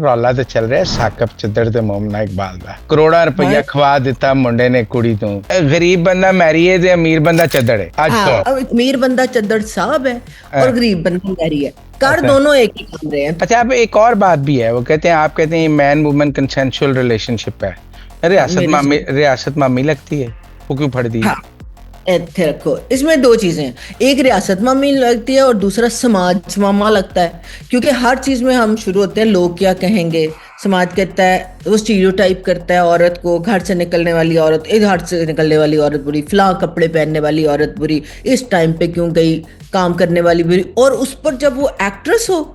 ਰੌਲਾ ਤੇ ਚੱਲ ਰਿਹਾ ਸਾਕਬ ਚੱਦੜ ਤੇ ਮੋਮਨਾ ਇਕਬਾਲ ਦਾ ਕਰੋੜਾਂ ਰੁਪਈਆ हाँ ਖਵਾ ਦਿੱਤਾ ਮੁੰਡੇ ਨੇ ਕੁੜੀ ਤੋਂ ਇਹ ਗਰੀਬ ਬੰਦਾ ਮੈਰੀ ਹੈ ਤੇ ਅਮੀਰ ਬੰਦਾ ਚੱਦੜ ਹੈ ਅੱਜ हाँ ਤੋਂ अब अमीर बंदा चद्दड़ साहब है हाँ, और गरीब बंदा मैरी है। कर अच्छा दोनों एक ही काम रहे हैं। अच्छा। अब एक और बात भी है, वो कहते हैं, आप कहते हैं मैन वुमन कंसेंशुअल रिलेशनशिप है। मेरे से रियासत मामी लगती है, वो क्यों फट दी? हाँ ਇੱਥੇ ਰੱਖੋ। इसमें दो चीजें हैं, एक रियासत मामी लगती है और दूसरा समाज मामा लगता है। क्योंकि हर चीज में हम शुरू होते हैं लोग क्या कहेंगे, समाज कहता है, वो स्टीरियोटाइप करता है औरत को, घर से निकलने वाली औरत, घर से निकलने वाली औरत बुरी, फलां कपड़े पहनने वाली औरत बुरी, इस टाइम पे क्यों गई, काम करने वाली बुरी। और उस पर जब वो एक्ट्रेस हो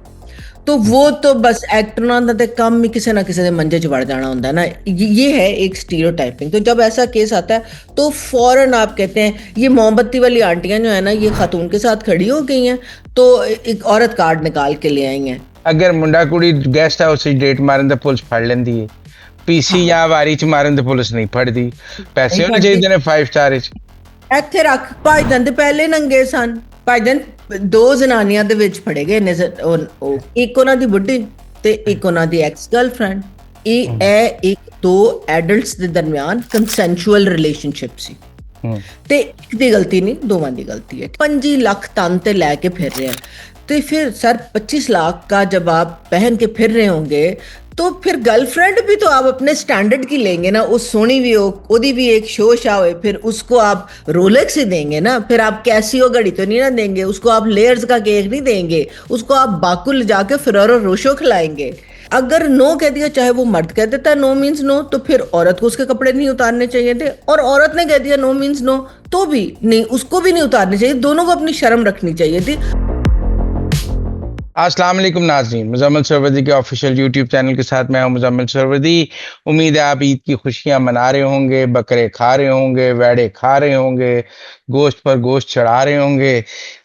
तो वो तो बस एक्टਰਾਂ ਦਾ ਤੇ ਕੰਮ ਹੀ ਕਿਸੇ ना किसी ਦੇ ਮੰਜੇ 'ਚ ਵੜ ਜਾਣਾ ਹੁੰਦਾ है ना। ये है एक स्टीरियोटाइपिंग। तो जब ऐसा केस आता है तो फौरन आप कहते हैं ये मोमबत्ती वाली आंटियां जो है ना, ये खातून के साथ खड़ी हो गई हैं तो एक औरत कार्ड निकाल के ले आई हैं। अगर मुंडा कुड़ी गेस्ट हाउस च डेट मारन ते पुलिस फड़ लेंदी है, पीसी या वारी च मारन ते पुलिस नहीं फड़दी। पैसे होने चाहिए ने 5 स्टार च। ਇੱਥੇ ਰੱਖ ਭਾਈਜਾਨ ਤੇ ਪਹਿਲੇ ਨੰਗੇ ਸਨ। ਭਾਈਜਾਨ ਦੋ ਜ਼ਨਾਨੀਆਂ ਦੇ ਵਿੱਚ ਫੜੇ ਗਏ ਨੇ, ਇੱਕ ਉਹਨਾਂ ਦੀ ਬੁੱਢੀ ਤੇ ਇੱਕ ਉਹਨਾਂ ਦੀ ਐਕਸ ਗਰਲਫ੍ਰੈਂਡ। ਇਹ ਇੱਕ ਦੋ ਐਡਲਟਸ ਦੇ ਦਰਮਿਆਨ ਕੰਸੈਂਸ਼ੂਅਲ ਰਿਲੇਸ਼ਨਸ਼ਿਪ ਸੀ ਤੇ ਇੱਕ ਦੀ ਗਲਤੀ ਨਹੀਂ, ਦੋਵਾਂ ਦੀ ਗलती है। 25 लाख तन ते लेके फिर रहे हैं तो फिर सर 25 लाख का जब आप पहन के फिर रहे होंगे तो फिर गर्लफ्रेंड भी तो आप अपने स्टैंडर्ड की लेंगे ना, उस सोनी भी हो, ओदी भी एक शो शा हो, फिर उसको आप रोलेक्स ही देंगे ना, फिर आप कैसियो घड़ी तो नहीं ना देंगे उसको, आप लेयर्स का केक नहीं देंगे उसको, आप बाकुल जाके फिरोरो रोशो खिलाएंगे। अगर नो कह दिया, चाहे वो मर्द कह देता नो मीन्स नो, तो फिर औरत को उसके कपड़े नहीं उतारने चाहिए थे, और औरत ने कह दिया नो मीन्स नो तो भी नहीं, उसको भी नहीं उतारने चाहिए। दोनों को अपनी शर्म रखनी चाहिए थी। अस्सलाम वालेकुम नाज़रीन, मुज़म्मिल सरवदी के ऑफिशियल यूट्यूब चैनल के साथ मैं हूं मुज़म्मिल सरवदी। उम्मीद है आप ईद की खुशियां मना रहे होंगे, बकरे खा रहे होंगे, वेड़े खा रहे होंगे, गोश्त पर गोश्त चढ़ा रहे होंगे।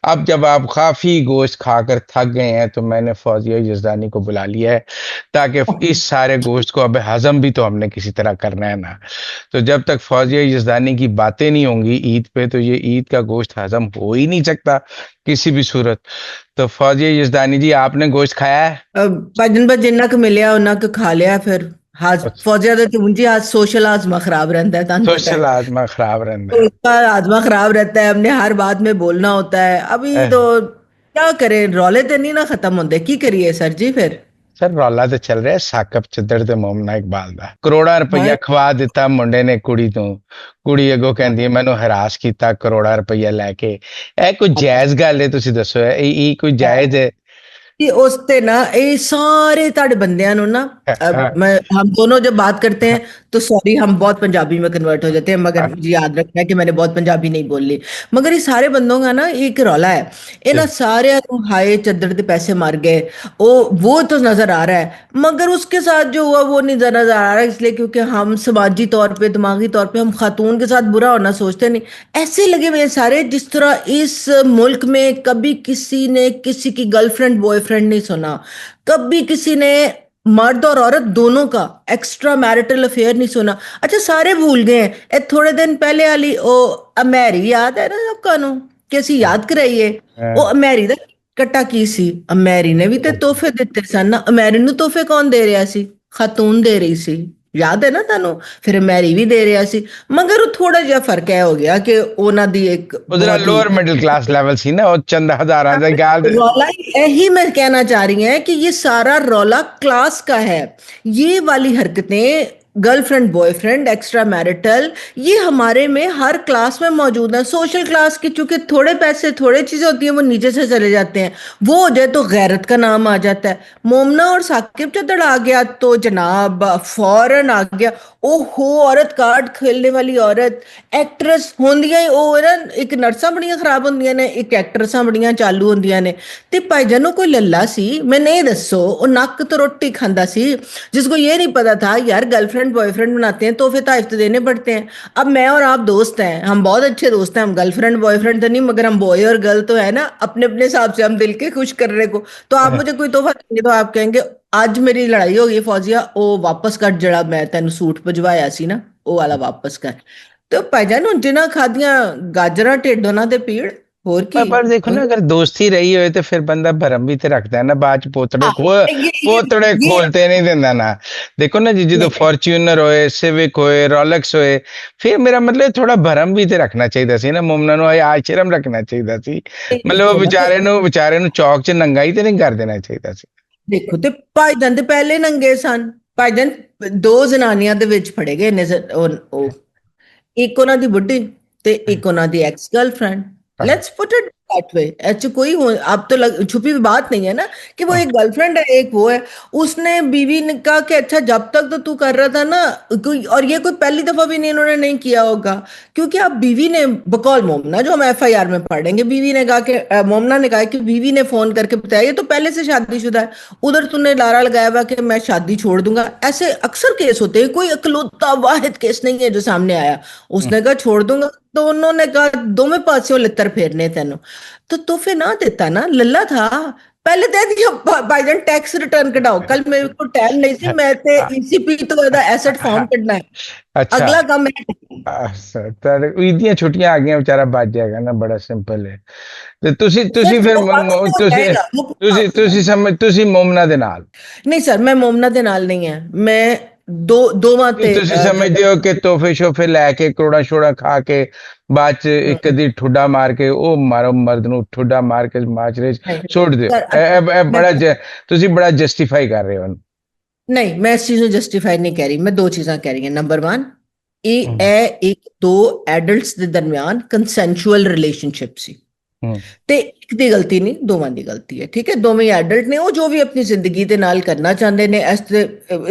अब जब आप काफ़ी गोश्त खाकर थक गए हैं तो मैंने फौजिया यज़दानी को बुला लिया है ताकि इस सारे गोश्त को अब हज़म भी तो हमने किसी तरह करना है ना। तो जब तक फौजिया यज़दानी की बातें नहीं होंगी ईद पे तो ये ईद का गोश्त हज़म हो ही नहीं सकता किसी भी सूरत। तो फौजिया यज़दानी जी, आपने गोश्त खाया है? भाईजान बस जिन्ना क मिलिया उन्ना क खा लिया। फिर फौजिया ਦਾ ਤੇ ਉਂਝ आज सोशल आजमा खराब रहता है, ਤੁਹਾਨੂੰ पता सोशल है आजमा खराब रहता तो है। उसका आजमा खराब रहता है, हमने हर बात में बोलना होता है। अभी तो क्या करें, रौले तो नहीं ना खत्म होते, की करिए सर जी। फिर ਸਰ ਰੌਲਾ ਤੇ ਚੱਲ ਰਿਹਾ ਸਾਕਬ ਚੱਦੜ ਤੇ ਮੋਮਨਾ ਇਕਬਾਲ ਦਾ ਕਰੋੜਾਂ ਰੁਪਈਆ ਖਵਾ ਦਿੱਤਾ ਮੁੰਡੇ ਨੇ ਕੁੜੀ ਤੋਂ। ਕੁੜੀ ਅੱਗੋਂ ਕਹਿੰਦੀ ਹੈ ਮੈਨੂੰ ਹਰਾਸ ਕੀਤਾ ਕਰੋੜਾਂ ਰੁਪਈਆ ਲੈ ਕੇ। ਇਹ ਕੋਈ ਜਾਇਜ਼ ਗੱਲ ਹੈ? ਤੁਸੀਂ ਦੱਸੋ, ਇਹ ਕੋਈ ਜਾਇਜ਼ ਹੈ? कि उसते ना ये सारे ताड़े बंदियां नु ना, मैं हम दोनों जब बात करते हैं तो सॉरी हम बहुत पंजाबी में कन्वर्ट हो जाते हैं, मगर मुझे याद रखना है कि मैंने बहुत पंजाबी नहीं बोली। मगर ये सारे बंदों का ना एक रौला है, ये ना सारे हाय चद्दड़ के पैसे मर गए वो तो नजर आ रहा है, मगर उसके साथ जो हुआ वो नहीं नजर आ रहा है। इसलिए क्योंकि हम समाजी तौर पे, दिमागी तौर पे हम खातून के साथ बुरा होना सोचते नहीं। ऐसे लगे हुए सारे जिस तरह इस मुल्क में कभी किसी ने किसी की गर्लफ्रेंड बॉयफ्रेंड नहीं सुना, कभी किसी ने मर्द और औरत दोनों का एक्स्ट्रा मैरिटल अफेयर नहीं सुना। अच्छा सारे भूल गए हैं थोड़े दिन पहले वाली ओ अमेरी, याद है ना सबका नु, कैसी याद कराइए ओ अमेरी दा कट्टा की सी। अमेरी ने भी ते तोहफे दिते सन ना, अमेरी नु तोहफे कौन दे रहा सी? खातून दे रही सी, याद है ना ਤੁਹਾਨੂੰ। ਫਿਰ ਮੈਰੀ ਵੀ ਦੇ ਰਿਹਾ ਸੀ, ਮਗਰ ਉਹ ਥੋੜਾ ਜਿਹਾ ਫਰਕ ਹੈ ਹੋ ਗਿਆ ਕਿ ਉਹਨਾਂ ਦੀ ਇੱਕ ਉਧਰ ਲੋਅਰ ਮਿਡਲ ਕਲਾਸ ਲੈਵਲ ਸੀ ਨਾ, ਉਹ ਚੰਦ ਹਜ਼ਾਰਾਂ ਦਾ ਗੱਲ। रौला यही मैं कहना चाह रही है कि ये सारा रौला क्लास का है। ये वाली हरकतें गर्लफ्रेंड बॉयफ्रेंड एक्स्ट्रा मैरिटल ये हमारे में हर क्लास में मौजूद है। सोशल क्लास की चूंकि थोड़े पैसे थोड़े चीजें होती हैं वो नीचे से चले जाते हैं, वो हो जाए तो गैरत का नाम आ जाता है। मोमना और साकिब चद्दड़ आ गया तो जनाब फौरन आ गया, ओहो औरत कार्ड खेलने वाली औरत एक्ट्रेस होंदियां ही ਉਹ ਨਾ ਇੱਕ ਨਰਸਾਂ ਬੜੀਆਂ ਖਰਾਬ ਹੁੰਦੀਆਂ ਨੇ, ਇੱਕ ਐਕਟਰਸਾਂ ਬੜੀਆਂ ਚਾਲੂ ਹੁੰਦੀਆਂ ਨੇ। ਤੇ ਭਾਈਜਾਨੋ ਕੋਈ ਲੱਲਾ ਸੀ, मैंने ये दसो ਉਹ नक तो रोटी खांदा सी जिसको ये नहीं पता था यार गर्लफ्रेंड बॉयफ्रेंड बनाते हैं तोहफे ताइफ तो देने पड़ते हैं। अब मैं और आप दोस्त हैं, हम बहुत अच्छे दोस्त हैं, हम गर्लफ्रेंड बॉयफ्रेंड तो नहीं मगर हम बॉय और गर्ल तो है ना, अपने अपने हिसाब से हम दिल के खुश करने को। तो आप मुझे कोई तोहफा देंगे तो आप कहेंगे ਅੱਜ ਮੇਰੀ ਲੜਾਈ ਹੋ ਗਈ ਫੌਜੀਆ, ਉਹ ਵਾਪਸ ਕਰ ਜਿਹੜਾ ਮੈਂ ਤੈਨੂੰ ਸੂਟ ਭਜਵਾਇਆ ਸੀ ਨਾ, ਉਹ ਵਾਲਾ ਵਾਪਸ ਕਰ। ਤੇ ਭਾਈਜਾਨ ਹੁਣ ਜਿਨ੍ਹਾਂ ਖਾਦੀਆਂ ਗਾਜਰਾਂ ਢਿੱਡ ਉਹਨਾਂ ਦੇ ਪੀੜ और की। पर देखो ना, अगर दोस्ती रही हो तो फिर बंदा भरम भी तो रखता है ना, बाद च हाँ, पोतड़े ये खोलते नहीं देंदा ना। देखो ना जी, जो नहीं नहीं फॉर्च्यूनर होए, सिविक होए, रोलेक्स होए, फिर मेरा मतलब थोड़ा भरम भी तो रखना चाहिए सी ना, मुमना नु आचरम रखना चाहिए सी। नहीं, मतलब वो देखो ना कि बेचारे नु चौक च नंगा ही तो नहीं कर देना चाहिए सी। ਦੇਖੋ ਤੇ ਭਾਈਜਾਨ ਤੇ ਪਹਿਲੇ ਨੰਗੇ ਸਨ। ਭਾਈਜਾਨ ਦੋ ਜ਼ਨਾਨੀਆਂ ਦੇ ਵਿੱਚ ਫੜੇ ਗਏ ਨੇ ਉਹ एक ਉਹਨਾਂ ਦੀ बुढ़ी ਤੇ ਇੱਕ ਉਹਨਾਂ ਦੀ एक्स गर्लफ्रेंड। हाँ। Let's put it that way. ऐसे कोई अब तो छुपी हुई बात नहीं है ना कि वो हाँ। एक गर्लफ्रेंड है एक वो है। उसने बीवी ने कहा कि अच्छा जब तक तो तू कर रहा था ना कोई, और ये कोई पहली दफा भी नहीं इन्होंने नहीं किया होगा। क्योंकि अब बीवी ने बकौल मोमना जो हम एफआईआर में पढ़ेंगे, बीवी ने कहा कि मोमना ने कहा कि बीवी ने फोन करके बताया ये तो पहले से शादीशुदा है, उधर तूने लारा लगाया हुआ कि मैं शादी छोड़ दूंगा। ऐसे अक्सर केस होते हैं, कोई इकलौता वाहिद केस नहीं है जो सामने आया। उसने कहा छोड़ दूंगा तो उन्होंने कहा दोवें पासियों लित्तर फेरने तेनों। तो फिर ना देता ना लल्ला था। पहले दे दिया भाईजान टैक्स रिटर्न कटाओ। कल मेरे को टाइम नहीं थी, मैं ते ईसीपी तो एसेट फॉर्म करना है। अच्छा। अगला काम मैं तर ईदियां छुट्टियां आ गई, बेचारा बच जाएगा ना, बड़ा सिंपल है। ਤੇ ਤੁਸੀਂ सर ਫਿਰ वो बात वो जाएगा वो पक्का हो ਤੁਸੀਂ जाएगा। ਸਮਝ, ਤੁਸੀਂ मोमना ਦੇ ਨਾਲ नहीं सर मैं मोमना दे नाल नहीं है। मैं दो दो ਕੀ माते ਤੁਸੀਂ ਸਮਝਦੇ ਹੋ ਕਿ ਤੋਹਫੇ ਸ਼ੋਫੇ ਲੈ ਕੇ ਕਰੋੜਾ ਸ਼ੋੜਾ ਖਾ ਕੇ ਬਾਅਦ ਚ ਇੱਕ ਦੀ ਠੁੱਡਾ ਮਾਰ ਕੇ ਉਹ ਮਾਰੋ ਮਰਦ ਨੂੰ ਠੁੱਡਾ ਮਾਰ ਕੇ ਮਾਚਰੇ ਚ नहीं ਛੋੜ ਦਿਓ, सर अच्छा ਇਹ मैं ਬੜਾ ਤੁਸੀਂ ਬੜਾ ਜਸਟੀਫਾਈ ਕਰ ਰਹੇ ਹੋ। नहीं मैं इस चीज को जस्टिफाई नहीं कह रही। मैं दो चीजें कह रही हूँ। नंबर वन ਇਹ हम्म। ਹੈ ਇੱਕ ਦੋ ਐਡਲਟਸ ਦੇ ਦਰਮਿਆਨ ਕੰਸੈਂਸ਼ੂਅਲ ਰਿਲੇਸ਼ਨਸ਼ਿਪ ਸੀ हम्म। ਤੇ ਇੱਕ ਦੀ ਗਲਤੀ ਨਹੀਂ ਦੋਵਾਂ ਦੀ गलती है। ठीक है दोनों ही एडल्ट ने वो जो भी अपनी जिंदगी के नाल करना चाहते ने।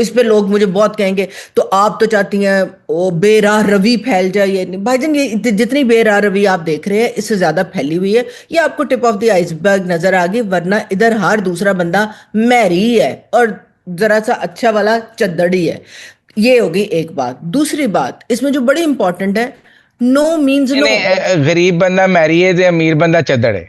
इस पे लोग मुझे बहुत कहेंगे तो आप तो चाहती हैं वो बेराह रवि फैल जाए। ये नहीं भाईजान, ये जितनी बेराह रवि आप देख रहे हैं इससे ज्यादा फैली हुई है। ये आपको टिप ऑफ द आइसबर्ग नजर आ गई, वरना इधर हर दूसरा बंदा मैरी है और जरा सा अच्छा वाला चद्दड़ ही है। ये होगी एक बात। दूसरी बात इसमें जो बड़ी इंपॉर्टेंट है, नो मीन्स नो। नहीं, गरीब बंदा मैरी है ते अमीर बंदा चद्दड़ है,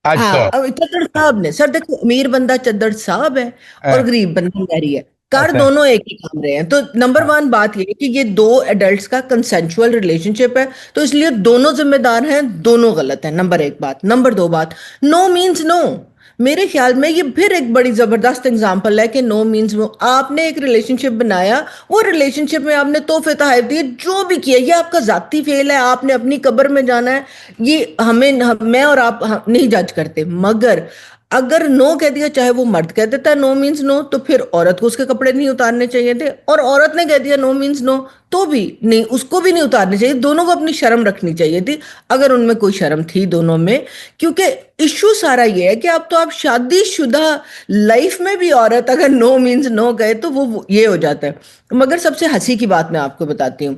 आज हाँ तो अब चद्दड़ साहब ने सर देखो, अमीर बंदा चद्दड़ साहब है और गरीब बंदा मैरी है। कर अच्छा। दोनों एक ही काम रहे हैं। तो नंबर हाँ। वन बात ये है कि ये दो एडल्ट्स का कंसेंशुअल रिलेशनशिप है, तो इसलिए दोनों जिम्मेदार हैं, दोनों गलत हैं। नंबर एक बात। नंबर दो बात, नो मीन्स नो। मेरे ख्याल में ये फिर एक बड़ी जबरदस्त एग्जांपल है कि नो मीन्स नो। आपने एक रिलेशनशिप बनाया, वो रिलेशनशिप में आपने तोहफे तोहफे दिए, जो भी किया, ये आपका जाती फेल है, आपने अपनी कब्र में जाना है। ये मैं और आप नहीं जज करते, मगर अगर नो कह दिया, चाहे वो मर्द कह देता है नो मीन्स नो, तो फिर औरत को उसके कपड़े नहीं उतारने चाहिए थे। और औरत ने कह दिया नो मीन्स नो, तो भी नहीं, उसको भी नहीं उतारने चाहिए। दोनों को अपनी शर्म रखनी चाहिए थी, अगर उनमें कोई शर्म थी दोनों में। क्योंकि इश्यू सारा ये है कि अब तो आप शादीशुदा लाइफ में भी औरत अगर नो मीन्स नो कहे तो वो ये हो जाता है। मगर सबसे हंसी की बात मैं आपको बताती हूँ।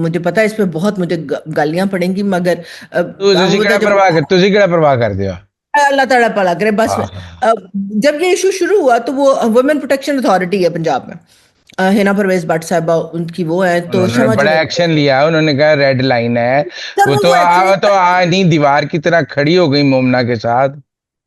मुझे पता है इस पे बहुत मुझे गालियां पड़ेंगी, मगर हम ਤੁਸੀਂ लोग ਕਿਹੜਾ जब ਪਰਵਾਹ ਕਰ, ਤੁਸੀਂ ਕਿਹੜਾ ਪਰਵਾਹ ਕਰਦੇ ਹੋ। अल्लाह ताला भला करे बस। हाँ। जब ये इशू शुरू हुआ तो वो वुमेन प्रोटेक्शन अथॉरिटी है पंजाब में, हिना परवेज भट्ट साहबा उनकी वो है, तो उन्होंने शमा बड़ा जुनेद। एक्शन लिया, उन्होंने कहा रेड लाइन है। वो चलो तो वो एक्शन वो तो नहीं, दीवार की तरह खड़ी हो गई मोमना के साथ।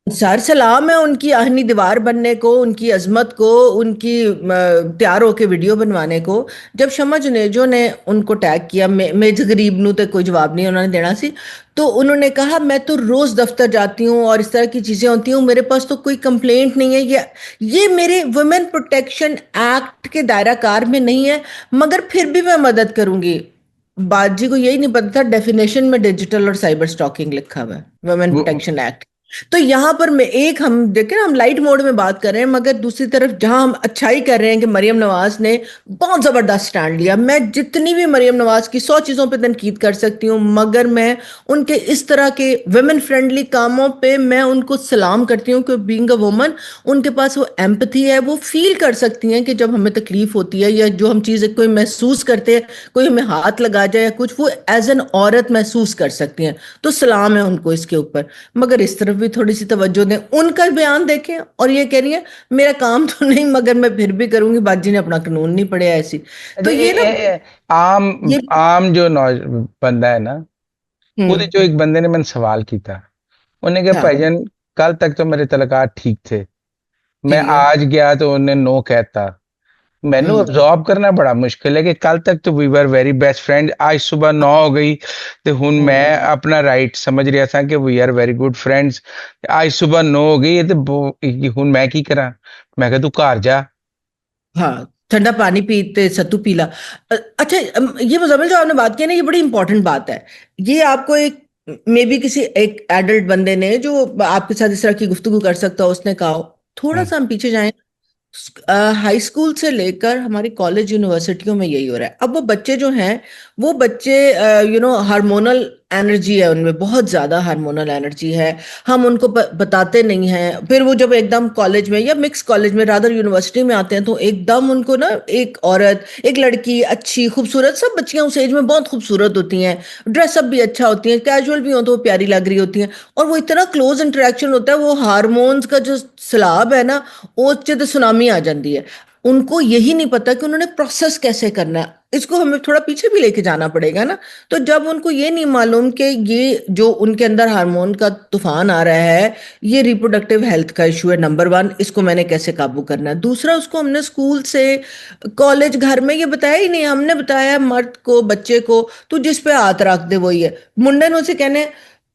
सर सलाम है उनकी आहनी दीवार बनने को, उनकी अजमत को, उनकी तैयार होके वीडियो बनवाने को। जब शमा जुनेजो ने उनको टैग किया, मेज गरीब नू तो कोई जवाब नहीं उन्होंने देना सी, तो उन्होंने कहा मैं तो रोज दफ्तर जाती हूँ और इस तरह की चीजें होती हूँ, मेरे पास तो कोई कंप्लेंट नहीं है। ये मेरे वुमेन प्रोटेक्शन एक्ट के दायरा कार में नहीं है, मगर फिर भी मैं मदद करूंगी। बाजी को यही नहीं पता था डेफिनेशन में डिजिटल और साइबर स्टॉकिंग लिखा हुआ है वुमेन वो प्रोटेक्शन एक्ट। तो यहां पर मैं एक हम देखें ना, हम लाइट मोड में बात कर रहे हैं, मगर दूसरी तरफ जहां हम अच्छाई कर रहे हैं कि मरियम नवाज ने बहुत जबरदस्त स्टैंड लिया। मैं जितनी भी मरियम नवाज की 100 चीजों पे तनकीद कर सकती हूँ, मगर मैं उनके इस तरह के वुमेन फ्रेंडली कामों पे मैं उनको सलाम करती हूँ कि बीइंग अ वुमन उनके पास वो एम्पथी है, वो फील कर सकती हैं कि जब हमें तकलीफ होती है या जो हम चीजें कोई महसूस करते हैं, कोई हमें हाथ लगा जाए या कुछ, वो एज एन औरत महसूस कर सकती हैं। तो सलाम है उनको इसके ऊपर। मगर इस तरफ भी थोड़ी सी तवज्जो दें। उनका बयान देखें और ये कह रही है मेरा काम तो नहीं मगर मैं फिर भी करूंगी, बाजी ने अपना कानून नहीं पढ़े ऐसी। तो ये ना आम ये आम जो बंदा है ना, ਉਹਦੇ ਚੋਂ हम्म। एक बंदे ने मैंने सवाल किया। उन्हें कहा हाँ भाईजान, कल तक तो मेरे तलकात ठीक थे, मैं ठीक है। आज गया तो उन्हें नो कहता, मैंने हम्म। अब्जॉर्ब करना बड़ा मुश्किल है कि कल तक तो we were very best friend, आज सुबह 9 हो गई तो हुन मैं हम्म। अपना राइट समझ रहा था कि we are very good friends. आज सुबह 9 हो गई तो हुन मैं की करा, मैं कहा तू घर जा। हाँ, ठंडा पानी पीते सत्तू पीला। अच्छा, ये मुजम्मिल जो आपने बात की है ना, ये बड़ी इंपॉर्टेंट बात है। ये आपको एक, मे बी किसी एक एडल्ट बंदे ने जो आपके साथ इस तरह की गुफ्तगू कर सकता हो, उसने कहा हो। थोड़ा हम्म, सा हम पीछे जाएं, हाई स्कूल से लेकर हमारी कॉलेज यूनिवर्सिटियों में यही हो रहा है। अब वो बच्चे जो हैं, वो बच्चे हार्मोनल एनर्जी है उनमें, बहुत ज्यादा हार्मोनल एनर्जी है। हम उनको बताते नहीं हैं। फिर वो जब एकदम कॉलेज में या मिक्स कॉलेज में, रादर यूनिवर्सिटी में आते हैं, तो एकदम उनको ना एक औरत, एक लड़की अच्छी खूबसूरत, सब बच्चियां उस एज में बहुत खूबसूरत होती हैं, ड्रेसअप भी अच्छा होती हैं, कैजुअल भी हो तो वो प्यारी लग रही होती हैं। और वो इतना क्लोज इंटरेक्शन होता है, वो हार्मोन्स का जो सैलाब है ना, ਉਹ 'ਚ ਤੇ सुनामी आ जाती है। उनको यही नहीं पता कि उन्होंने प्रोसेस कैसे करना है। इसको हमें थोड़ा पीछे भी लेके जाना पड़ेगा ना। तो जब उनको ये नहीं मालूम कि ये जो उनके अंदर हार्मोन का तूफान आ रहा है, ये रिप्रोडक्टिव हेल्थ का इशू है, नंबर वन, इसको मैंने कैसे काबू करना है। दूसरा, उसको हमने स्कूल से, कॉलेज, घर में ये बताया ही नहीं। हमने बताया मर्द को, बच्चे को, तू जिस पे हाथ रख दे वही है। मुंडे ने उसे कहने,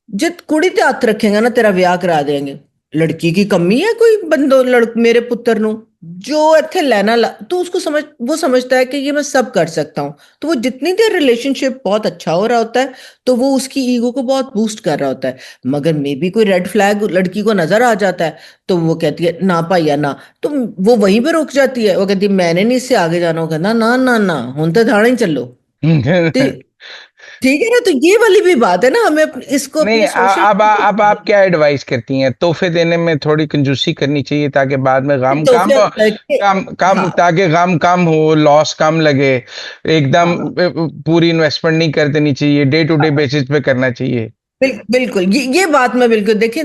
जित कुड़ी ते हथ रखेगा ना तेरा ब्याह करा देंगे। लड़की की कमी है कोई बंदो, मेरे पुत्र नु जो इत्थे लेना तो उसको समझ, वो समझता है कि ये मैं सब कर सकता हूँ। तो वो जितनी देर रिलेशनशिप बहुत अच्छा हो रहा होता है, तो वो उसकी ईगो को बहुत बूस्ट कर रहा होता है। मगर मे बी कोई रेड फ्लैग लड़की को नजर आ जाता है, तो वो कहती है ना भैया ना। तो वो वहीं पे रुक जाती है। वो कहती है मैंने नहीं इससे आगे जाना। वो कहना ना ना ना, हुन तो थाने ही चलो। तो हम्म। ठीक है ना। तो ये वाली भी बात है ना, हमें इसको नहीं, अपनी सोशल, अब आप क्या एडवाइस करती हैं? तोहफे देने में थोड़ी कंजूसी करनी चाहिए ताकि बाद में गम कम तोहफे करके, कम, हाँ ताकि गम कम हो, लॉस कम लगे। एकदम हाँ पूरी इन्वेस्टमेंट नहीं कर देनी चाहिए, डे टू डे हाँ, बेसिस पे करना चाहिए। बिल्कुल, ये बात मैं बिल्कुल, देखिए,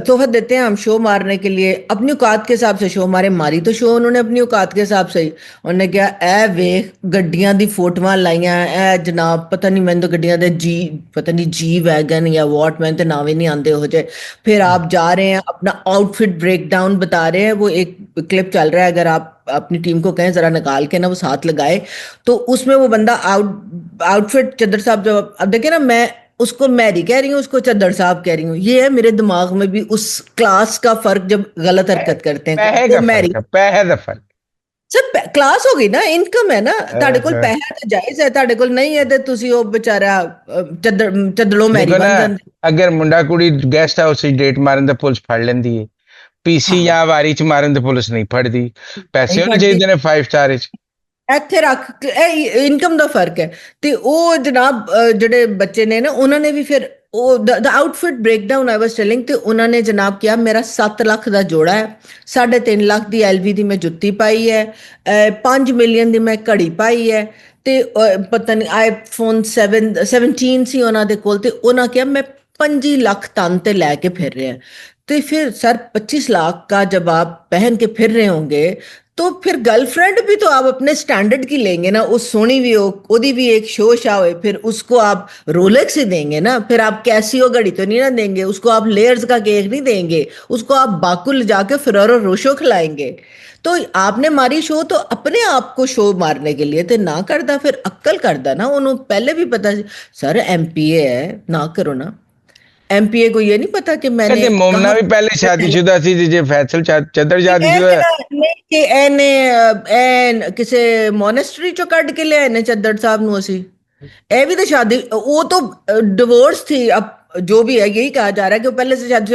तोहफा देते हैं हम शो मारने के लिए, अपनी औकात के हिसाब से शो मारे। मारी तो शो उन्होंने अपनी औकात के हिसाब से ही। उन्होंने क्या, ए वेख गड्डियां दी फोटोआं लाइयां, ए जनाब पता नहीं, मैंने तो गड्डियां दे जी, पता नहीं जी वैगन या वॉट, मैंने तो नावे नहीं आते हो जाए। फिर आप जा रहे हैं, अपना आउटफिट ब्रेक डाउन बता रहे हैं। वो एक क्लिप चल रहा है, अगर आप अपनी टीम को कहें जरा निकाल के ना वो साथ लगाए, तो उसमें वो बंदा आउटफिट, चद्दर साहब, जब अब देखे ना, मैं उसको मैरी कह रही हूँ, उसको चद्दर साहब कह रही हूँ। ये है मेरे दिमाग में भी उस क्लास का फर्क, जब गलत हरकत करते हैं तो पैसे वो का मैरी। फर्क है, पैसे का फर्क। सब क्लास हो गई ना, इनकम है ना। ਤੁਹਾਡੇ ਕੋਲ अ, ਪੈਸਾ ਤਾਂ ਜਾਇਜ਼ ਹੈ, ਤੁਹਾਡੇ ਕੋਲ ਨਹੀਂ ਹੈ ਤੇ ਤੁਸੀਂ ਉਹ बेचारा ਚੱਦੜੋਂ ਮੈਰੀ देखो ना, बन ਜਾਂਦੇ। अगर मुंडा कुड़ी गेस्ट हाउस से डेट मारन तो पुलिस फड़ लेंदी है। पीसी ਹਾਂ, या वारी च मारन तो पुलिस नहीं फड़दी। ਨਹੀਂ पैसे होने ਫੜਦੀ। चाहिए ने 5 स्टार। ਇੱਥੇ ਰੱਖ ਕੇ, ਇਹ ਇਨਕਮ ਦਾ ਫਰਕ ਹੈ। ਤੇ ਉਹ ਜਨਾਬ, ਜਿਹੜੇ ਬੱਚੇ ਨੇ ਨਾ, ਉਹਨਾਂ ਨੇ ਵੀ ਫਿਰ ਉਹ ਦ ਆਊਟਫਿਟ ਬ੍ਰੇਕਡਾਊਨ ਆਈ ਵਾਸ ਟੈਲਿੰਗ, ਤੇ ਉਹਨਾਂ ਨੇ ਜਨਾਬ ਕਿਹਾ ਮੇਰਾ 7 ਲੱਖ ਦਾ ਜੋੜਾ ਹੈ, 3.5 ਲੱਖ ਦੀ ਐਲਵੀ ਦੀ ਮੈਂ ਜੁੱਤੀ ਪਾਈ ਹੈ, 5 ਮਿਲੀਅਨ ਦੀ ਮੈਂ ਘੜੀ ਪਾਈ ਹੈ, ਤੇ ਪਤਾ ਨਹੀਂ ਆਈਫੋਨ 17 ਸੀ ਉਹਨਾਂ ਦੇ ਕੋਲ, ਤੇ ਉਹਨਾਂ ਕਿਹਾ ਮੈਂ 25 ਲੱਖ ਤਨ ਤੇ ਲੈ ਕੇ ਫਿਰ ਰਿਹਾ। तो फिर सर 25 लाख का जब आप पहन के फिर रहे होंगे, तो फिर गर्लफ्रेंड भी तो आप अपने स्टैंडर्ड की लेंगे ना। उस सोनी भी हो, ओदी भी एक शो शा हो, फिर उसको आप रोलेक्स ही देंगे ना। फिर आप कैसियो घड़ी तो नहीं ना देंगे उसको, आप लेयर्स का केक नहीं देंगे उसको, आप बाकुल जाके फिरोरो रोशो खिलाएंगे। तो आपने मारी शो तो अपने आप को शो मारने के लिए, तो ना करदा, फिर अक्कल करदा ना, उन्होंने पहले भी पता सर एमपीए है ना करो ना। एमपीए को ये नहीं पता कि मैंने कहते मोमना कहाँ भी पहले शादीशुदा थी जे फैसल चदर शादीशुदा। ਕਿ ਇਹਨੇ ਐਨ ਕਿਸੇ ਮੋਨੈਸਟਰੀ ਚੋਂ ਕੱਢ ਕੇ ਲਿਆਏ ਨੇ ਚੱਦੜ ਸਾਹਿਬ ਨੂੰ ਅਸੀਂ। ਇਹ भी तो शादी, वो तो डिवोर्स थी। अब जो भी है यही कहा जा रहा है कि वो पहले से शादी,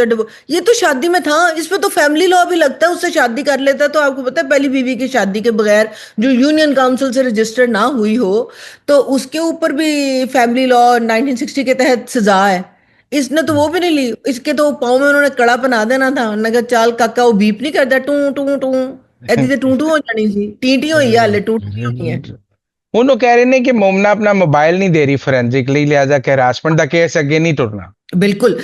ये तो शादी में था। इसमें तो फैमिली लॉ भी लगता है, उससे शादी कर लेता। तो आपको पता है पहली बीवी की शादी के बगैर जो यूनियन काउंसिल से रजिस्टर्ड ना हुई हो, तो उसके ऊपर भी फैमिली लॉ 1960 के तहत सजा है। इसने तो वो भी नहीं ली। इसके तो पाँव में उन्होंने कड़ा बना देना था। उन्होंने कहा चाल काका वो बीप नहीं करता, टू टू टू, ऐसी तो टू टू हो जानी सी, टी टी होई है, हाले टू टू नहीं होनी है। ਹੁਣ ਉਹ ਕਹਿ ਰਹੇ ਨੇ ਕਿ मोमना अपना मोबाइल नहीं दे रही फोरेंसिक ਲਈ, लिहाजा कि हरासमेंट ਦਾ केस अगे नहीं टुरना। बिल्कुल।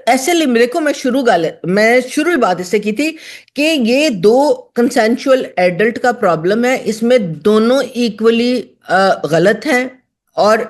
ऐसे देखो, मैं शुरू ही बात इससे की थी कि ये दो कंसेंशुअल एडल्ट का प्रॉब्लम है। इसमें दोनों इक्वली गलत हैं। और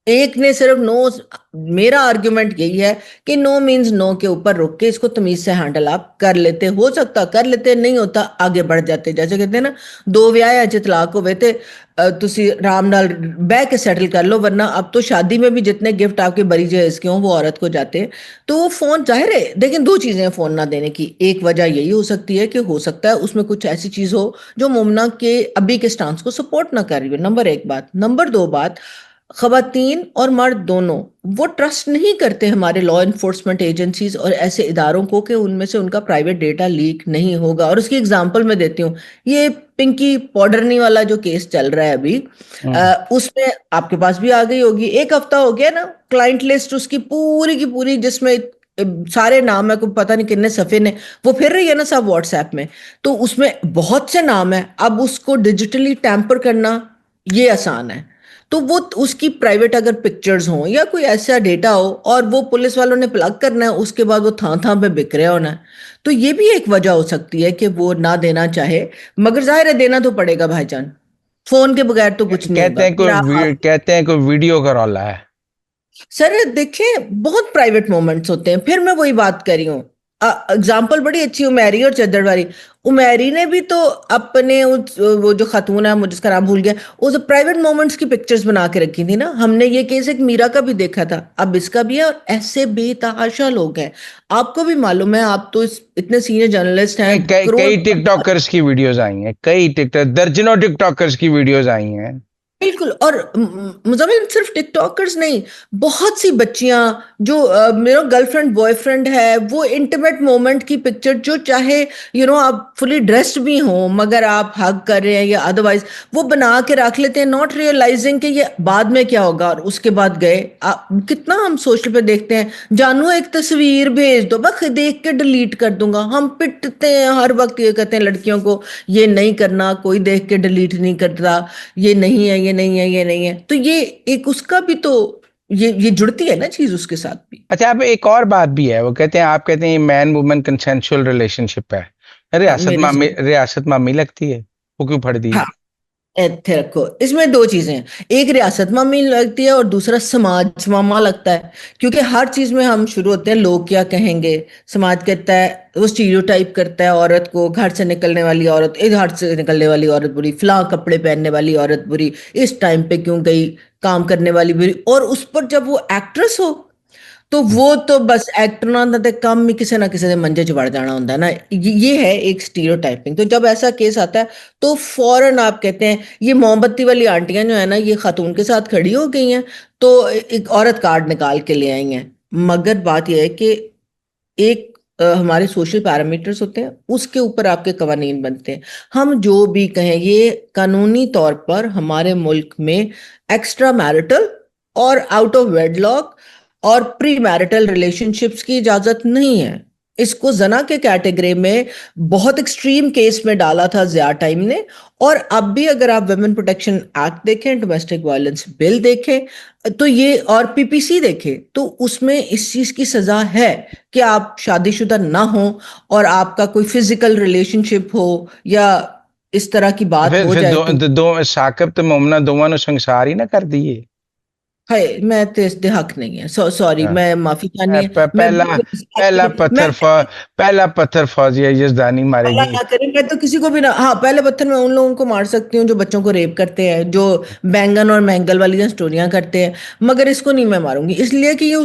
एक ने सिर्फ नो, मेरा आर्ग्यूमेंट यही है कि नो मीन्स नो के ऊपर रोक के इसको तमीज से हैंडल आप कर लेते, हो सकता कर लेते, नहीं होता आगे बढ़ जाते। जैसे कहते हैं ना, दो ब्याह अज तलाक होवे ते तुसी आराम नाल बह के सेटल कर लो, वरना अब तो शादी में भी जितने गिफ्ट आपके बरी जहेज के हों वो औरत को जाते हैं। तो वो फोन जाहिर है, लेकिन दो चीजें हैं फोन ना देने की। एक वजह यही हो सकती है कि हो सकता है उसमें कुछ ऐसी चीज हो जो मुमना के अभी के स्टांस को सपोर्ट ना कर रही हो, नंबर एक बात। नंबर दो बात, खवातीन और मर्द दोनों वो ट्रस्ट नहीं करते हमारे लॉ इन्फोर्समेंट एजेंसीज और ऐसे इदारों को कि उनमें से उनका प्राइवेट डेटा लीक नहीं होगा। और उसकी एग्जांपल मैं देती हूँ, ये पिंकी पॉडरनी वाला जो केस चल रहा है अभी, हम्म। उसमें आपके पास भी आ गई होगी, एक हफ्ता हो गया ना, क्लाइंट लिस्ट उसकी पूरी की पूरी, जिसमें सारे नाम है, को पता नहीं कितने सफे ने, वो फिर रही है ना सब व्हाट्सएप में। तो उसमें बहुत से नाम है, अब उसको डिजिटली टैंपर करना ये आसान है। तो वो उसकी प्राइवेट अगर पिक्चर्स हों या कोई ऐसा डेटा हो और वो पुलिस वालों ने प्लग करना है, उसके बाद वो थां थां पे बिक रहा होना है, तो ये भी एक वजह हो सकती है कि वो ना देना चाहे। मगर जाहिर है देना तो पड़ेगा भाईजान, फोन के बगैर तो कुछ नहीं होगा। फिर कहते हैं कोई वीडियो का रौला है। सर देखिए, बहुत प्राइवेट मोमेंट्स होते हैं। फिर मैं वही बात कर रही हूँ, एग्जाम्पल बड़ी अच्छी, उमेरी और चद्दड़वारी। उमेरी ने भी तो अपने वो जो खातून है, मुझे उसका नाम भूल गया, वो जो प्राइवेट मोमेंट्स की पिक्चर्स बना के रखी थी ना। हमने ये केस एक मीरा का भी देखा था, अब इसका भी है, और ऐसे बेतहाशा लोग हैं। आपको भी मालूम है, आप तो इतने सीनियर जर्नलिस्ट हैं, कई करोड़। कई टिकटॉकर्स की वीडियोस आई हैं, कई टिकटॉक दर्जनों टिकटॉकर्स की वीडियोस आई हैं। बिल्कुल। और मुजम्मिल सिर्फ टिकटॉकर्स नहीं, बहुत सी बच्चियां जो मेरा गर्लफ्रेंड बॉयफ्रेंड है, वो इंटीमेट मोमेंट की पिक्चर, जो चाहे आप फुली ड्रेस्ड भी हो मगर आप हग कर रहे हैं या अदरवाइज, वो बना के रख लेते हैं, नॉट रियलाइजिंग कि ये बाद में क्या होगा। और उसके बाद गए कितना हम सोशल पे देखते हैं, जानू एक तस्वीर भेज दो, बस देख के डिलीट कर दूंगा। हम पिटते हैं हर वक्त, ये कहते हैं लड़कियों को ये नहीं करना, कोई देख के डिलीट नहीं करता, ये नहीं है, ये नहीं है, ये नहीं है। तो ये एक उसका भी तो, ये जुड़ती है ना चीज उसके साथ भी। अच्छा, अब एक और बात भी है, वो कहते हैं, आप कहते हैं मैन वुमन कंसेंसुअल रिलेशनशिप है। हाँ मेरे रियासत मामी लगती है, वो क्यों फट दी? हाँ, इत्थे रखो, इसमें दो चीजें हैं, एक रियासत मामी लगती है और दूसरा समाज मामा लगता है। क्योंकि हर चीज में हम शुरू होते हैं लोग क्या कहेंगे, समाज कहता है, वो स्टीरियोटाइप करता है औरत को, घर से निकलने वाली औरत, इस घर से निकलने वाली औरत बुरी, फलां कपड़े पहनने वाली औरत बुरी, इस टाइम पे क्यों गई, काम करने वाली बुरी। और उस पर जब वो एक्ट्रेस हो, तो वो तो बस एक्टर ना ते कम ही किसी ना किसी के मंजे च वड़ जाना होता है ना। ये है एक स्टीरियोटाइपिंग। तो जब ऐसा केस आता है तो फौरन आप कहते हैं, ये मोमबत्ती वाली आंटियां जो है ना, ये खातून के साथ खड़ी हो गई हैं, तो एक औरत कार्ड निकाल के ले आई हैं। मगर बात यह है कि एक हमारे सोशल पैरामीटर्स होते हैं, उसके ऊपर आपके कवानीन बनते हैं। हम जो भी कहें, ये कानूनी तौर पर हमारे मुल्क में एक्स्ट्रा मैरिटल और आउट ऑफ वेडलॉक और प्री मैरिटल रिलेशनशिप्स की इजाजत नहीं है। इसको जना के कैटेगरी में बहुत एक्सट्रीम केस में डाला था जिया टाइम ने। और अब भी अगर आप वुमेन प्रोटेक्शन एक्ट देखें, डोमेस्टिक वायलेंस बिल देखें, तो ये, और पीपीसी देखें, तो उसमें इस चीज की सजा है कि आप शादीशुदा ना हो और आपका कोई फिजिकल रिलेशनशिप हो या इस तरह की बात हो फिर जाए तो। दो साकिब ते मोमना दोवां नु संसार ही ना कर दिए। है, मैं तो इसके हक नहीं है, सॉरी, हाँ। मैं माफी चाहनी है। मैं पहला बिल्कुल इस बात पहला पे- मैं पत्थर पहला पत्थर फौजिया यजदानी अल्लाह मारेगी। ना करे, मैं तो किसी को भी ना, हाँ पहले पत्थर मैं उन लोगों को मार सकती हूँ जो बच्चों को रेप करते हैं, जो बैंगन और मैंगल वाली स्टोरियां करते हैं, मगर इसको नहीं मैं मारूंगी। इसलिए कि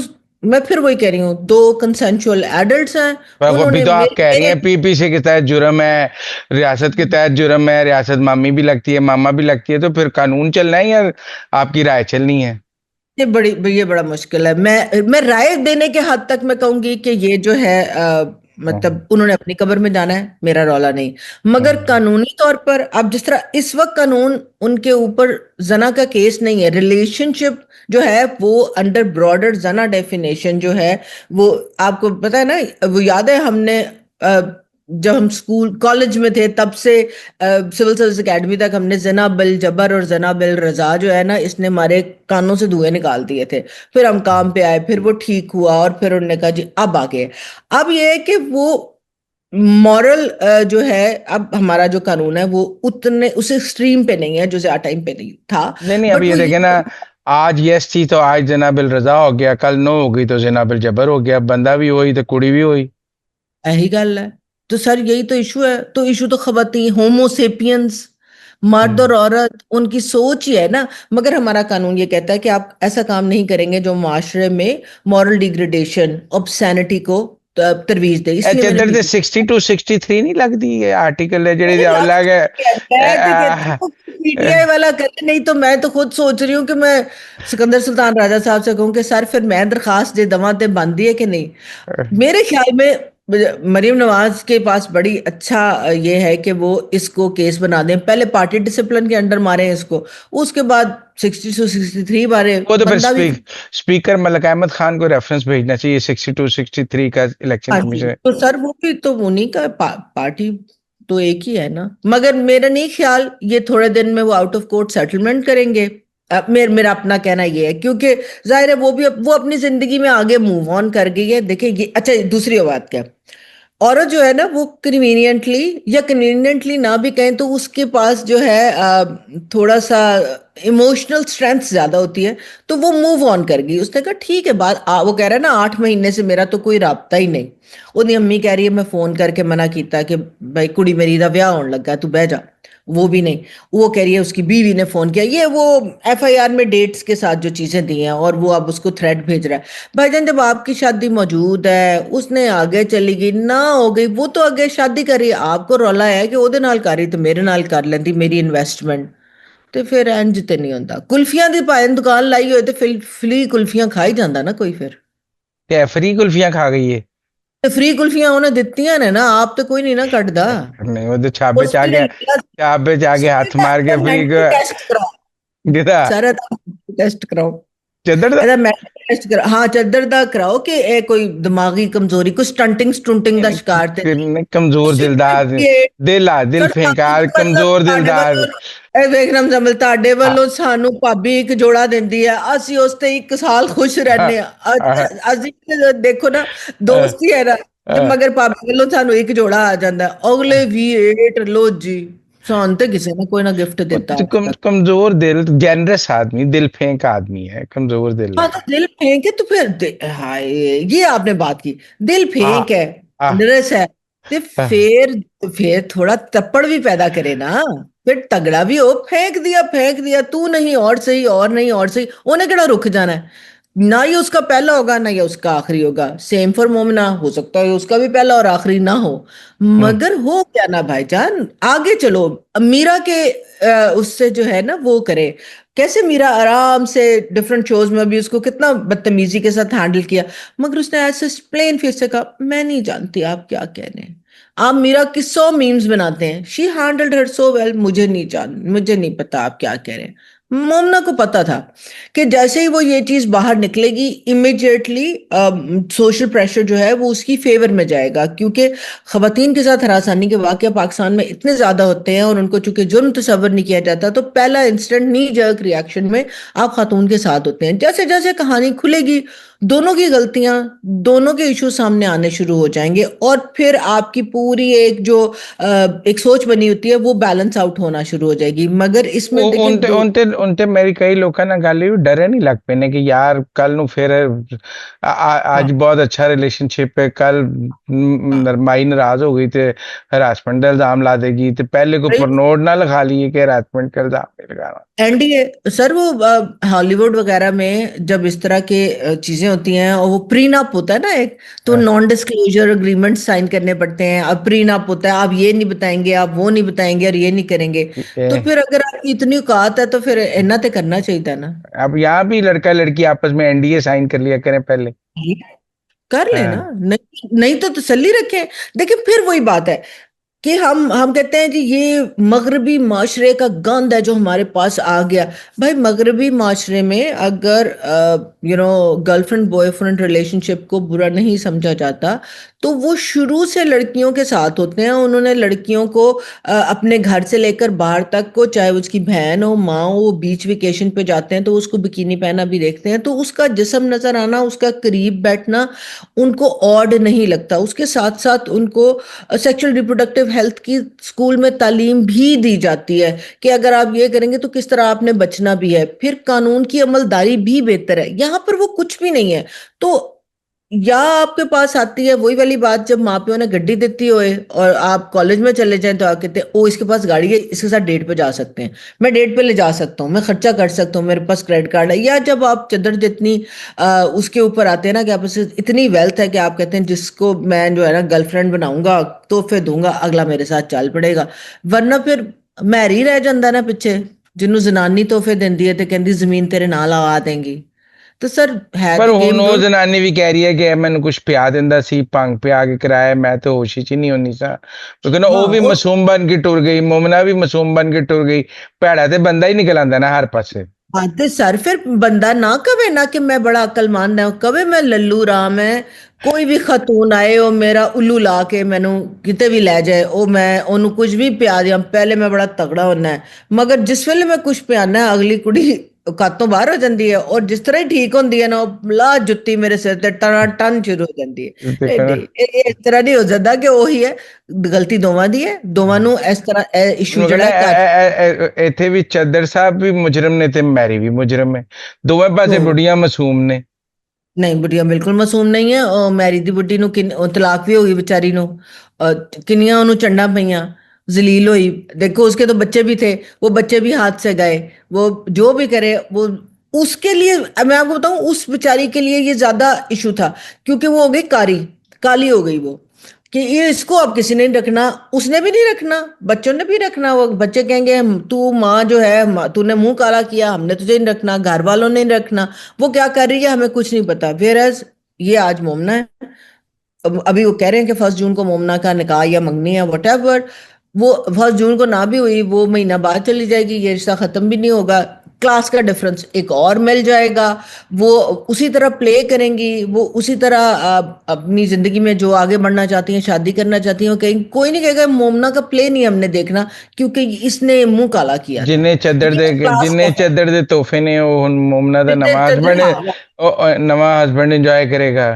मैं फिर वही कह रही हूँ, दो कंसेंचुअल एडल्ट्स हैं, पर अभी उन्होंने तो आप मेरे कह रही मेरे हैं पीपीसी के तहत जुर्म है, रियासत के तहत जुर्म है, रियासत मामी भी लगती है, मामा भी लगती है, तो फिर कानून चलना है या आपकी राय चलनी है? ये बड़ा मुश्किल है। मैं राय देने के हद तक मैं कहूंगी कि ये जो है हम्म, मतलब उन्होंने अपनी कब्र में जाना है, मेरा रौला नहीं। मगर हम्म। कानूनी तौर पर अब जिस तरह इस वक्त कानून उनके ऊपर जना का केस नहीं है, रिलेशनशिप जो है वो अंडर ब्रॉडर जना डेफिनेशन जो है, वो आपको पता है ना, वो याद है हमने जब हम स्कूल कॉलेज में थे तब से सिविल सर्विस एकेडमी तक हमने जना बिल जबर और जना बिल रजा जो है ना, इसने हमारे कानों से धुएं निकाल दिए थे। फिर हम काम पे आए, फिर वो ठीक हुआ, और फिर उन्होंने कहा जी अब आगे। अब ये है कि वो मॉरल जो है, अब हमारा जो कानून है वो उतने उस एक्सट्रीम पे नहीं है जो ज्यादा टाइम पे नहीं था। नहीं नहीं, अब बट ये वो ये देखे ना, आज यस थी तो आज जनाबिल रजा हो गया, कल नो हो गई तो जनाबिल जबर हो गया, बंदा भी वही तो कुड़ी भी वही। यही गल है। तो सर यही तो इशू है। तो इशू तो खवातीन होमोसेपियंस, मर्द और हम्म। औरत, उनकी सोच ही है ना। मगर हमारा कानून ये कहता है कि आप ऐसा काम नहीं करेंगे जो माशरे में मॉरल डिग्रेडेशन, ऑब्सैनिटी को तरवीज दे। ए इसलिए मैंने चदर दे पीछे 62 63 नहीं लगती है आर्टिकल है जेड़ी नहीं अलग है। मैं तो कहती हूँ पीटीआई वाला करे, नहीं तो मैं तो खुद सोच रही हूँ कि मैं सिकंदर सुल्तान राजा साहब से कहूँ कि सर फिर मैं दरखास्त दे दवा ते बनती है कि नहीं। मेरे ख्याल में मरीम नवाज के पास बड़ी अच्छा ये है कि वो इसको केस बना दें, पहले पार्टी डिसिप्लिन के अंडर मारे इसको, उसके बाद 60 to 63 बारे वो तो फिर बंदा भी। स्पीकर मलक अहमद खान को रेफरेंस भेजना चाहिए 62 63 का इलेक्शन हाँ जी, कमीशन। तो सर वो भी तो उन्हीं का पार्टी तो एक ही है ना। मगर मेरा नहीं ख्याल ये थोड़े दिन में वो आउट ऑफ कोर्ट सेटलमेंट करेंगे। मेरा अपना कहना ये है, क्योंकि जाहिर है वो भी वो अपनी जिंदगी में आगे मूव ऑन कर गई है। देखिए ये अच्छा, दूसरी बात क्या, औरत जो है ना वो कन्वीनियंटली या कन्वीनियंटली ना भी कहें तो उसके पास जो है थोड़ा सा इमोशनल स्ट्रेंथ ज्यादा होती है। तो वो मूव ऑन कर गई, उसने कहा ठीक है बात वो कह रहा है ना 8 महीने से मेरा तो कोई राब्ता ही नहीं। ਉਹਦੀ अम्मी कह रही है मैं फोन करके मना किया कि भाई कुड़ी मेरी दा ब्याह होने लगा तू बह जा, वो भी नहीं। वो कह रही है उसकी बीवी ने फोन किया, ये वो एफआईआर में डेट्स के साथ जो चीजें दी हैं, और वो अब उसको थ्रेट भेज रहा है। भाईजान जब आपकी शादी मौजूद है, उसने आगे चली गई ना हो गई, वो तो आगे शादी करी, आपको रौला है कि ओदे नाल करी तो मेरे नाल कर लेंदी मेरी इन्वेस्टमेंट। ਤੇ ਫਿਰ ਇੰਜ ਤੇ ਨਹੀਂ ਹੁੰਦਾ। ਕੁਲਫੀਆਂ ਦੀ ਭਾਵੇਂ ਦੁਕਾਨ ਲਾਈ ਹੋਏ ਤੇ ਫ੍ਰੀ ਕੁਲਫੀਆਂ ਖਾਈ ਜਾਂਦਾ ਨਾ ਕੋਈ ਫਿਰ। क्या फ्री कुल्फियां खा गई है? ਤੇ ਫ੍ਰੀ ਕੁਲਫੀਆਂ ਉਹਨੇ ਦਿੱਤੀਆਂ ਨੇ ਨਾ, ਆਪ ਤੇ ਕੋਈ ਨਹੀਂ ਨਾ ਕੱਢਦਾ। नहीं वो तो छापे उसके लिए लिया छापे चाके हाथ मार के फ्री को मेंटल टेस्ट कराओ, दिता सारा टेस्ट कराओ। चदर दा। ਇਹਦਾ ਮੈਂਟਲ ਟੈਸਟ ਕਰਾ, ਹਾਂ ਚੱਦਰ ਦਾ ਕਰਾਓ ਕਿ ਇਹ ਕੋਈ ਦਿਮਾਗੀ ਕਮਜ਼ੋਰੀ, ਕੋਈ ਸਟੰਟਿੰਗ ਸਟੁੰਟਿੰਗ ਦਾ ਸ਼ਿਕਾਰ ਤੇ ਨਹੀਂ। कमजोर दिलदार दिल आ दिल फेंकार कमजोर ਤੁਹਾਡੇ दिलदार। ਵੱਲੋਂ ਇਹ ਵੇਖਣਾ ਜਮਲ, ਤੁਹਾਡੇ ਵੱਲੋਂ ਸਾਨੂੰ ਭਾਬੀ ਇੱਕ ਜੋੜਾ ਦਿੰਦੀ ਹੈ, ਅਸੀਂ ਉਸ ਤੇ 1 ਸਾਲ ਖੁਸ਼ ਰਹਿੰਦੇ ਆ। ਅਸੀਂ ਦੇਖੋ ਨਾ ਦੋਸਤੀ ਹੈ ਨਾ, ਤੇ ਮਗਰ ਭਾਬੀ ਵੱਲੋਂ ਸਾਨੂੰ ਇੱਕ ਜੋੜਾ ਆ ਜਾਂਦਾ, ਅਗਲੇ ਵੀ 8 ਲੋ ਜੀ। ਸਾਨੂੰ ਤੇ ਕਿਸੇ ਨੇ ਕੋਈ ਨਾ ਗਿਫਟ ਦਿੱਤਾ ਅੱਜ ਤੱਕ। कमजोर दिल जेनरस आदमी दिल फेंक आदमी है कमजोर दिल हाँ है। तो दिल फेंक है तो फिर हाय, ये आपने बात की, दिल आ फेंक है, आ नरस है, तो फिर थोड़ा तप्पड़ भी पैदा करे ना, फिर तगड़ा भी हो। फेंक दिया तू नहीं और सही, और नहीं और सही, उन्हें केड़ा रुक जाना है। ना ही उसका पहला होगा ना ही उसका आखिरी होगा। सेम फॉर मोमिना, हो सकता है उसका भी पहला और आखिरी ना हो, मगर हो क्या ना भाईजान, आगे चलो। मीरा के उससे जो है ना वो करे, कैसे मीरा आराम से डिफरेंट शोज में भी उसको कितना बदतमीजी के साथ हैंडल किया, मगर उसने ऐसे प्लेन फेस से कहा मैं नहीं जानती आप क्या कह रहे हैं। आप मीरा की 100 मीम्स बनाते हैं, she handled her so well, मुझे नहीं पता आप क्या कह रहे हैं। मोमना को पता था कि जैसे ही वो ये चीज बाहर निकलेगी इमिडिएटली सोशल प्रेशर जो है वो उसकी फेवर में जाएगा, क्योंकि खवातीन के साथ हरासानी के वाकया पाकिस्तान में इतने ज्यादा होते हैं और उनको चूंकि जुर्म तस्वर नहीं किया जाता, तो पहला इंस्टेंट नी जर्क रिएक्शन में आप खातून के साथ होते हैं। जैसे जैसे कहानी खुलेगी, दोनों की गलतियां, दोनों के इशू सामने आने शुरू हो जाएंगे, और फिर आपकी पूरी एक जो एक सोच बनी होती है वो बैलेंस आउट होना शुरू हो जाएगी। मगर इसमें देखिए उनते उनते उनते मेरी कई लोगों ने गल भी डरे नहीं लग पैने कि यार कल नु फिर आज हाँ बहुत अच्छा रिलेशनशिप है, कल हाँ नरमाई नाराज हो गई थे हरासमेंट का इल्जाम ला देगी, तो पहले को परनोट ना लगा लिए कि हरासमेंट का इल्जाम नहीं लगाना। एनडीए सर, वो हॉलीवुड वगैरह में जब इस तरह के चीजें होती हैं और वो प्रीनप होता है ना एक, तो नॉन डिस्क्लोजर अग्रीमेंट साइन करने पड़ते हैं। अब प्रीनप होता है, आप ये नहीं बताएंगे, आप वो नहीं बताएंगे और ये नहीं करेंगे। तो फिर अगर आपकी इतनी औकात है तो फिर इन्ना तो करना चाहिए था ना। अब यहाँ भी लड़का लड़की आपस में एनडीए साइन कर लिया करें पहले। कर लेना, हाँ। नहीं नहीं तो तसल्ली रखें। देखिए फिर वही बात है कि हम कहते हैं जी ये मगरबी माशरे का गंद है जो हमारे पास आ गया। भाई मगरबी माशरे में अगर गर्लफ्रेंड बॉयफ्रेंड रिलेशनशिप को बुरा नहीं समझा जाता, तो वो शुरू से लड़कियों के साथ होते हैं, उन्होंने लड़कियों को अपने घर से लेकर बाहर तक को, चाहे उसकी बहन हो माँ हो, वो बीच वेकेशन पे जाते हैं तो उसको बिकिनी पहना भी देखते हैं, तो उसका जिस्म नजर आना, उसका करीब बैठना उनको ऑड नहीं लगता। उसके साथ साथ उनको सेक्सुअल रिप्रोडक्टिव हेल्थ की स्कूल में तालीम भी दी जाती है कि अगर आप ये करेंगे तो किस तरह आपने बचना भी है, फिर कानून की अमलदारी भी बेहतर है। यहाँ पर वो कुछ भी नहीं है। तो या आपके पास आती है वही वाली बात, जब माँ प्यो ने गड्डी देती होए और आप कॉलेज में चले जाएं तो आप कहते हैं ओ इसके पास गाड़ी है, इसके साथ डेट पे जा सकते हैं, मैं डेट पे ले जा सकता हूँ, मैं खर्चा कर सकता हूँ, मेरे पास क्रेडिट कार्ड है। या जब आप चद्दर जितनी उसके ऊपर आते हैं ना कि आप पास इतनी वेल्थ है कि आप कहते हैं जिसको मैं जो है ना गर्लफ्रेंड बनाऊंगा, तोहफे दूंगा, अगला मेरे साथ चल पड़ेगा। वरना फिर मैरी रह जाता ना पिछे, जिन्हों जनानी तोहफे देंदी है तो कहती जमीन तेरे नाल लगा देंगी। तो सर है पर तो ਹੁਣ गेम ਉਹ दोनों। ਜਨਾਨੀ ਵੀ ਕਹਿ ਰਹੀ ਹੈ ਕਿ ਮੈਨੂੰ ਕੁਝ ਪਿਆ ਦਿੰਦਾ ਸੀ, ਭੰਗ ਪਿਆ ਕੇ ਕਰਾਇਆ, ਮੈਂ ਤੇ ਹੋਸ਼ 'ਚ ਹੀ ਨਹੀਂ ਹੁੰਦੀ ਸਾਂ। ਕਿਉਂਕਿ ਨਾ ਉਹ हाँ ਵੀ और ਮਾਸੂਮ ਬਣ ਕੇ ਟੁਰ ਗਈ, ਮੁਮਨਾ ਵੀ ਮਾਸੂਮ ਬਣ ਕੇ ਟੁਰ ਗਈ। ਭੈੜਾ ਤੇ ਬੰਦਾ ਹੀ ਨਿਕਲ ਆਂਦਾ ਨਾ ਹਰ ਪਾਸੇ। आते सर फिर बंदा ना कवे ना कि मैं बड़ा अक्लमंद है, कवे मैं लल्लू राम है। कोई भी खतून आए ओ मेरा उल्लू ला के मैनू किते भी ले जाए, ओ मैं ओनू कुछ भी पिया दिया, पहले मैं बड़ा तगड़ा होना है। मगर जिस वेले मैं कुछ पियाना है अगली कुड़ी कातों बाहर हो जाती है, और जिस तरह ही ठीक होती है ना वो ला जुत्ती मेरे सिर ते टना टन शुरू हो जाती है। नहीं ਦੇਖੋ नहीं, ਨਾ, इस तरह नहीं हो सकता कि वही है। गलती दोवां दी है, दोवां नू इस तरह इशू ਉਹਨੂੰ जड़ा ਕਹਿੰਦਾ है घर। ਇੱਥੇ ਵੀ ਚੱਦਰ ਸਾਹਿਬ ਵੀ ਮੁਜਰਮ ਨੇ ਤੇ ਮੈਰੀ ਵੀ ਮੁਜਰਮ ਹੈ। ਦੋਵੇਂ ਪਾਸੇ ਬੁੱਢੀਆਂ ਮਾਸੂਮ ਨੇ। नहीं बुढ़िया बिल्कुल मासूम नहीं है। और मैरी दी बुढ़ी नु तलाक भी हो गई बेचारी नु, किन्नियां ओनू चंडा पईयां, जलील हुई। देखो उसके तो बच्चे भी थे, वो बच्चे भी हाथ से गए। वो जो भी करे वो उसके लिए, मैं आपको बताऊं उस बेचारी के लिए ये ज्यादा इशू था, क्योंकि वो हो गई कारी, काली हो गई वो, कि ये इसको अब किसी ने नहीं रखना, उसने भी नहीं रखना, बच्चों ने भी रखना। वो बच्चे कहेंगे तू माँ जो है तूने मुंह काला किया, हमने तुझे नहीं रखना, घर वालों ने नहीं रखना। वो क्या कर रही है हमें कुछ नहीं पता। फिर ये आज मोमना है, अभी वो कह रहे हैं कि 1 जून को मोमना का निकाह या मंगनी है वटेवर, वो 1 जून को ना भी हुई, वो महीना बाद चली जाएगी, ये रिश्ता खत्म भी नहीं होगा। क्लास का डिफरेंस एक और मिल जाएगा, वो उसी तरह प्ले करेंगी, वो उसी तरह अपनी जिंदगी में जो आगे बढ़ना चाहती हैं, शादी करना चाहती हैं, वो कहेंगी, कोई नहीं कहेगा मोमना का प्ले नहीं हमने देखना क्योंकि इसने मुंह काला किया था। ये क्लास ਜਿੰਨੇ का है। ਚੱਦਰ ਦੇ ਤੋਹਫੇ ਨੇ ਉਹ ਹੁਣ ਮੁਮਨਾ ਦਾ ਨਵਾਂ ਹਸਬੰਡ, हाँ, ਉਹ ਨਵਾਂ ਹਸਬੰਡ ਇੰਜੋਏ ਕਰੇਗਾ।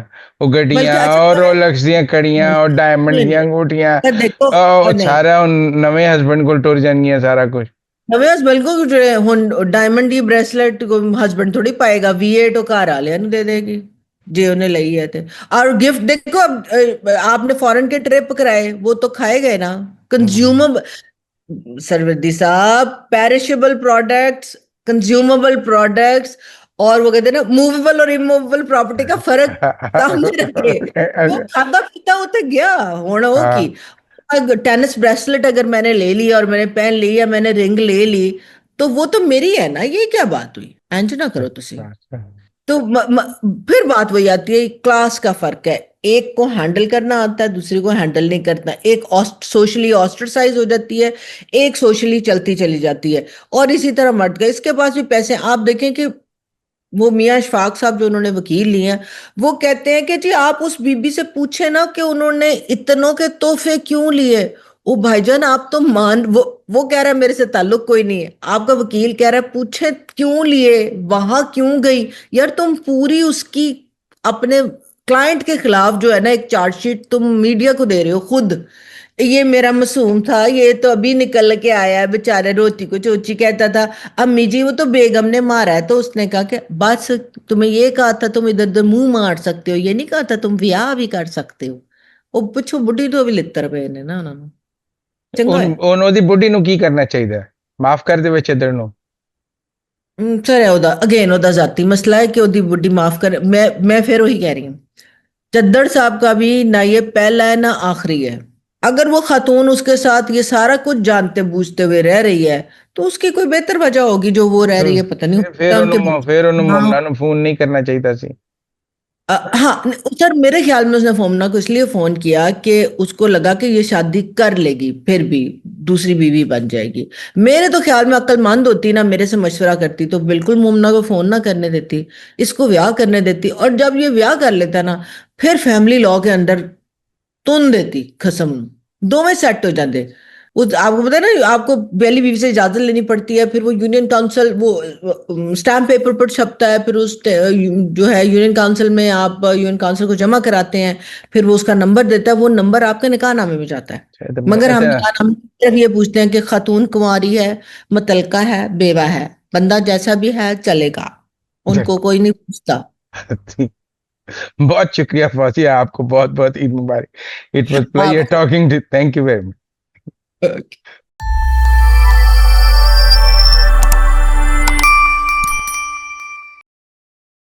ਉਹ ਗੱਡੀਆਂ बल्कि अच्छा ਔਰ पता है, ਰੋਲੈਕਸ ਦੀਆਂ ਕੜੀਆਂ ਔਰ ਡਾਇਮੰਡ नहीं ਦੀਆਂ नहीं, ਅੰਗੂਠੀਆਂ, पर देखो ਉਹ नहीं, ਸਾਰਾ ਹੁਣ ਨਵੇਂ ਹਸਬੰਡ ਕੋਲ ਟੁਰ ਜਾਣਗੀਆਂ ਸਾਰਾ ਕੁਝ। नवेस बिल्कुल जो है, डायमंड की ब्रेसलेट को हस्बैंड थोड़ी पाएगा, V8 तो घर वाले दे देगी जे उन्हें लई है ते। और गिफ्ट देखो अब आपने फॉरेन के ट्रिप कराए वो तो खाए गए ना, कंज्यूमर। सरवदी साहब पेरिशेबल प्रोडक्ट्स, कंज्यूमेबल प्रोडक्ट्स, और वो कहते हैं ना मूवेबल और इमूवेबल प्रॉपर्टी का फर्क सामने रखे। वो खाता पीता होते गया होना वो की। टेनिस ब्रेसलेट अगर मैंने ले लिया और मैंने पहन ली या मैंने रिंग ले ली तो वो तो मेरी है ना, ये क्या बात हुई, एंज ना करो तुसी। तो फिर बात वही आती है, क्लास का फर्क है। एक को हैंडल करना आता है, दूसरे को हैंडल नहीं करना। एक सोशली ऑस्ट्रेसाइज हो जाती है, एक सोशली चलती चली जाती है। और इसी तरह मर्द का, इसके पास भी पैसे, आप देखें कि वो मियाँ इशफाक साहब जो उन्होंने वकील लिए हैं, वो कहते हैं कि जी आप उस बीबी से पूछे ना कि उन्होंने इतनों के तोहफे क्यों लिए। ओ भाईजान आप तो मान, वो कह रहा है मेरे से ताल्लुक कोई नहीं है, आपका वकील कह रहा है पूछे क्यों लिए, वहां क्यों गई। यार तुम पूरी उसकी अपने क्लाइंट के खिलाफ जो है ना एक चार्जशीट तुम मीडिया को दे रहे हो खुद। ये मेरा मासूम था, ये तो अभी निकल के आया है बेचारे, रोती को चोची कहता था, अम्मी जी वो तो बेगम ने मारा है। तो उसने कहा कि बस तुम्हें ये कहा था तुम इधर उधर मुंह मार सकते हो, ये नहीं कहा था तुम ब्याह भी कर सकते हो। वो पिछो बुढ़ी तो भी लित्तर पे ने ना उन्होंने चंगा है। ਉਹਦੀ ਬੁੱਢੀ ਨੂੰ ਕੀ ਕਰਨਾ ਚਾਹੀਦਾ? ਮਾਫ ਕਰ ਦੇਵੇ ਚੱਦਰ ਨੂੰ। सर ओदा अगेन ओदा जाती मसला है कि ओदी बुढ़ी माफ करे। मैं फिर वही कह रही हूँ, चद्दर साहब का भी ना ये पहला है ना आखिरी है। अगर वो खातून उसके साथ ये सारा कुछ जानते बूझते हुए रह रही है तो उसकी कोई बेहतर वजह होगी जो वो रह रही है, पता नहीं ਫਿਰ होता उनके ਫਿਰ ਉਹਨੂੰ हाँ। ਮੁਮਨਾ ਨੂੰ ਫੋਨ नहीं करना ਚਾਹੀਦਾ ਸੀ। हाँ सर मेरे ख्याल में उसने फोमना को इसलिए फोन किया कि उसको लगा कि ये शादी कर लेगी फिर भी दूसरी बीवी बन जाएगी। मेरे तो ख्याल में अक्लमंद होती ना, मेरे से मशवरा करती तो बिल्कुल मोमना को फोन ना करने देती, इसको ब्याह करने देती। और जब ये ब्याह कर लेता ना फिर फैमिली लॉ के अंदर तुन देती कसम, दोवें सेट हो जाते। वो आपको पता है ना, आपको पहली बीवी से इजाजत लेनी पड़ती है, फिर वो यूनियन काउंसिल, वो स्टैम्प पेपर पर छपता है, फिर जो है यूनियन काउंसिल में आप यूनियन काउंसिल को जमा कराते हैं, फिर वो उसका नंबर देता है, वो नंबर आपके निकाहनामे में जाता है। शायद मगर हम ऐसा हम सिर्फ ये पूछते हैं कि खातून कुंवारी है, मुतलका है, बेवा है, बंदा जैसा भी है चलेगा, उनको कोई नहीं पूछता। बहुत शुक्रिया फौजिया, आपको बहुत बहुत ईद मुबारक। इट वाज प्लेजर हाँ। Talking to, thank you very much.